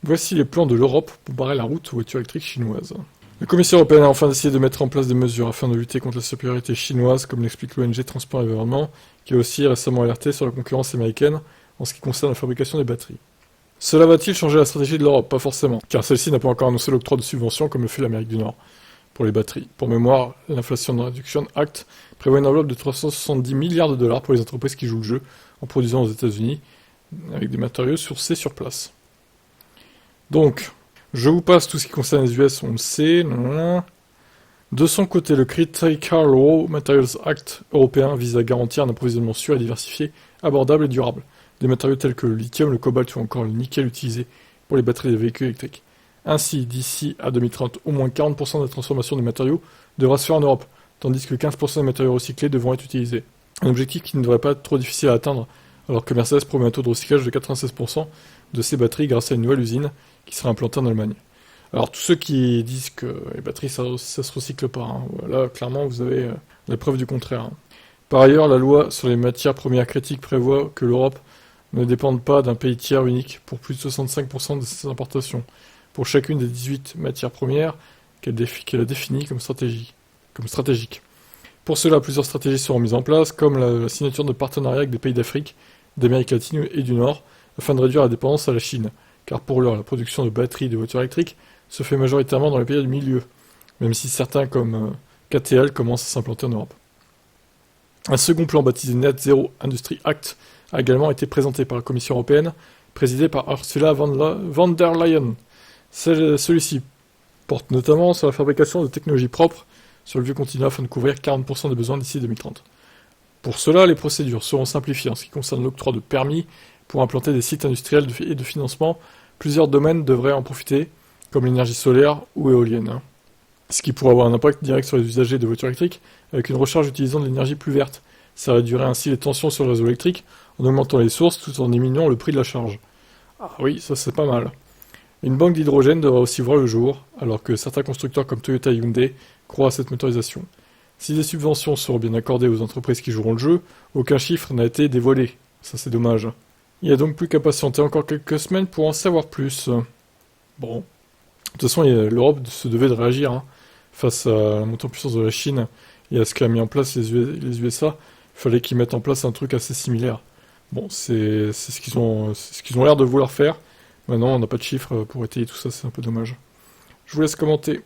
Voici les plans de l'Europe pour barrer la route aux voitures électriques chinoises. La Commission européenne a enfin décidé de mettre en place des mesures afin de lutter contre la supériorité chinoise, comme l'explique l'ONG Transport et Environnement, qui a aussi récemment alerté sur la concurrence américaine en ce qui concerne la fabrication des batteries. Cela va-t-il changer la stratégie de l'Europe? Pas forcément, car celle-ci n'a pas encore annoncé l'octroi de subventions comme le fait l'Amérique du Nord pour les batteries. Pour mémoire, l'Inflation Reduction Act prévoit une enveloppe de 370 milliards de dollars pour les entreprises qui jouent le jeu en produisant aux États-Unis avec des matériaux sourcés sur place. Donc, je vous passe tout ce qui concerne les US, on le sait. De son côté, le Critical Raw Materials Act européen vise à garantir un approvisionnement sûr et diversifié, abordable et durable. Des matériaux tels que le lithium, le cobalt ou encore le nickel utilisés pour les batteries des véhicules électriques. Ainsi, d'ici à 2030, au moins 40% de la transformation des matériaux devra se faire en Europe, tandis que 15% des matériaux recyclés devront être utilisés. Un objectif qui ne devrait pas être trop difficile à atteindre, alors que Mercedes promet un taux de recyclage de 96% de ses batteries grâce à une nouvelle usine qui sera implantée en Allemagne. Alors tous ceux qui disent que les batteries ça se recycle pas, hein, là clairement vous avez la preuve du contraire. Hein. Par ailleurs, la loi sur les matières premières critiques prévoit que l'Europe ne dépende pas d'un pays tiers unique pour plus de 65% de ses importations, pour chacune des 18 matières premières qu'elle a définies comme stratégiques. Pour cela, plusieurs stratégies seront mises en place, comme la signature de partenariats avec des pays d'Afrique, d'Amérique latine et du Nord, afin de réduire la dépendance à la Chine, car pour l'heure, la production de batteries de voitures électriques se fait majoritairement dans les pays du milieu, même si certains comme KTL commencent à s'implanter en Europe. Un second plan baptisé Net Zero Industry Act a également été présenté par la Commission européenne, présidée par Ursula von der Leyen. Celui-ci porte notamment sur la fabrication de technologies propres sur le vieux continent afin de couvrir 40% des besoins d'ici 2030. Pour cela, les procédures seront simplifiées en ce qui concerne l'octroi de permis pour implanter des sites industriels et de financement. Plusieurs domaines devraient en profiter, comme l'énergie solaire ou éolienne. Ce qui pourrait avoir un impact direct sur les usagers de voitures électriques avec une recharge utilisant de l'énergie plus verte. Ça réduirait ainsi les tensions sur le réseau électrique en augmentant les sources tout en diminuant le prix de la charge. Ah oui, ça c'est pas mal. Une banque d'hydrogène devrait aussi voir le jour, alors que certains constructeurs comme Toyota et Hyundai croient à cette motorisation. Si des subventions seront bien accordées aux entreprises qui joueront le jeu, aucun chiffre n'a été dévoilé. Ça c'est dommage. Il n'y a donc plus qu'à patienter encore quelques semaines pour en savoir plus. Bon. De toute façon, l'Europe se devait de réagir face à la montée en puissance de la Chine et à ce qu'a mis en place les USA. Il fallait qu'ils mettent en place un truc assez similaire. Bon, c'est ce qu'ils ont l'air de vouloir faire. Maintenant, on n'a pas de chiffres pour étayer tout ça, c'est un peu dommage. Je vous laisse commenter.